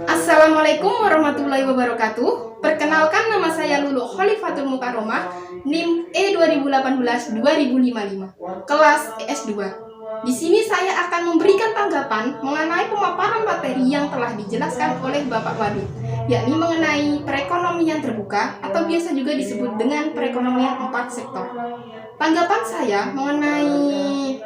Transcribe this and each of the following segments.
Assalamualaikum warahmatullahi wabarakatuh. Perkenalkan, nama saya Lulu Khalifatul Mukaromah, NIM E2018-2055, kelas S2. Di sini saya akan memberikan tanggapan mengenai pemaparan materi yang telah dijelaskan oleh Bapak Wadud, yakni mengenai perekonomian terbuka atau biasa juga disebut dengan perekonomian 4 sektor. Tanggapan saya mengenai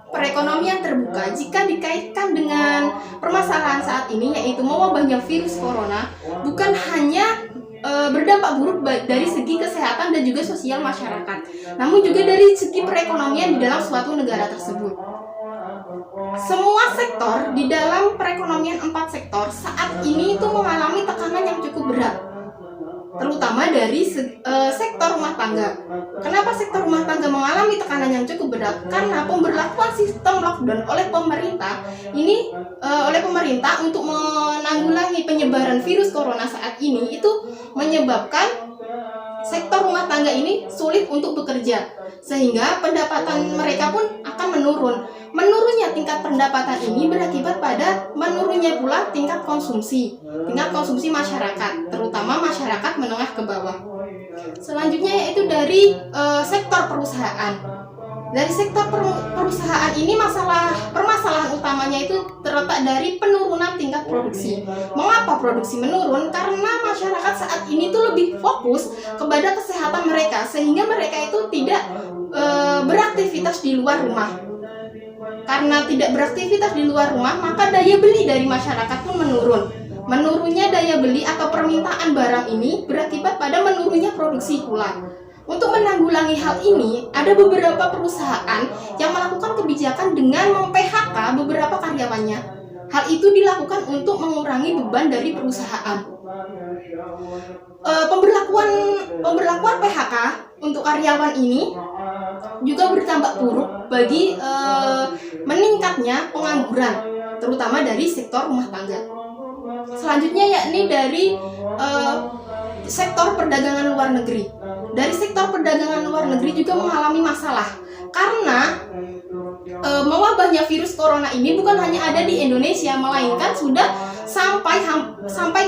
perekonomian terbuka jika dikaitkan dengan permasalahan saat ini, yaitu mewabahnya virus corona, bukan hanya berdampak buruk dari segi kesehatan dan juga sosial masyarakat, namun juga dari segi perekonomian di dalam suatu negara tersebut. Semua sektor di dalam perekonomian 4 sektor saat ini itu mengalami tekanan yang cukup berat, terutama dari sektor rumah tangga. Kenapa sektor rumah tangga mengalami tekanan yang cukup berat? Karena pemberlakuan sistem lockdown oleh pemerintah untuk menanggulangi penyebaran virus corona saat ini itu menyebabkan sektor rumah tangga ini sulit untuk bekerja, sehingga pendapatan mereka pun akan menurun. Menurunnya tingkat pendapatan ini berakibat pada menurunnya pula tingkat konsumsi masyarakat, terutama masyarakat menengah ke bawah. Selanjutnya yaitu dari sektor perusahaan. Dari sektor perusahaan ini permasalahan utamanya itu terletak dari penurunan tingkat produksi. Mengapa produksi menurun? Karena masyarakat saat ini tuh lebih fokus kepada kesehatan mereka, sehingga mereka itu tidak beraktivitas di luar rumah. Karena tidak beraktivitas di luar rumah, maka daya beli dari masyarakat pun menurun. Menurunnya daya beli atau permintaan barang ini berakibat pada menurunnya produksi pula. Untuk menanggulangi hal ini, ada beberapa perusahaan yang melakukan kebijakan dengan mem-PHK beberapa karyawannya. Hal itu dilakukan untuk mengurangi beban dari perusahaan. Pemberlakuan PHK untuk karyawan ini juga berdampak buruk bagi meningkatnya pengangguran, terutama dari sektor rumah tangga. Selanjutnya yakni dari sektor perdagangan luar negeri. Dari sektor perdagangan luar negeri juga mengalami masalah karena mewabahnya virus corona ini bukan hanya ada di Indonesia, melainkan sudah sampai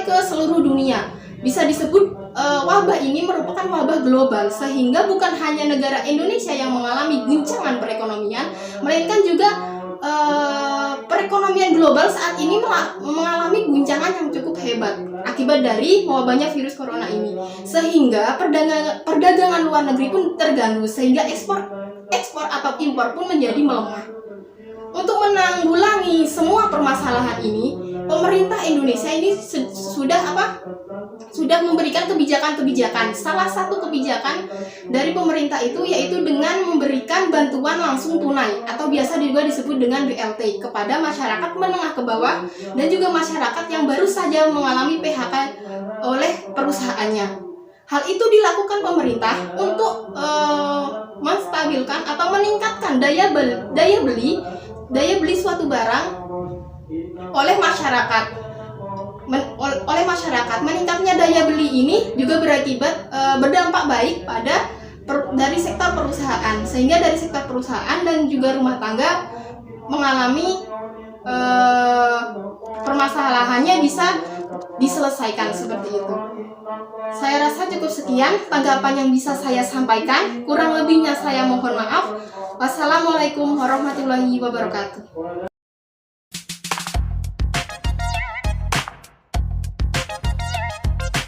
ke seluruh dunia. Bisa disebut wabah ini merupakan wabah global, sehingga bukan hanya negara Indonesia yang mengalami guncangan perekonomian, melainkan juga perekonomian global saat ini mengalami guncangan yang cukup hebat akibat dari mewabahnya virus corona ini, sehingga perdagangan luar negeri pun terganggu, sehingga ekspor atau impor pun menjadi melemah. Untuk menanggulangi semua permasalahan ini, pemerintah Indonesia ini sudah memberikan kebijakan-kebijakan. Salah satu kebijakan dari pemerintah itu yaitu dengan memberikan bantuan langsung tunai atau biasa juga disebut dengan BLT kepada masyarakat menengah ke bawah dan juga masyarakat yang baru saja mengalami PHK oleh perusahaannya. Hal itu dilakukan pemerintah untuk menstabilkan atau meningkatkan daya beli suatu barang oleh masyarakat. Meningkatnya daya beli ini juga berakibat berdampak baik pada dari sektor perusahaan, sehingga dari sektor perusahaan dan juga rumah tangga mengalami permasalahannya bisa diselesaikan seperti itu. Saya rasa cukup sekian tanggapan yang bisa saya sampaikan. Kurang lebihnya saya mohon maaf. Wassalamualaikum warahmatullahi wabarakatuh.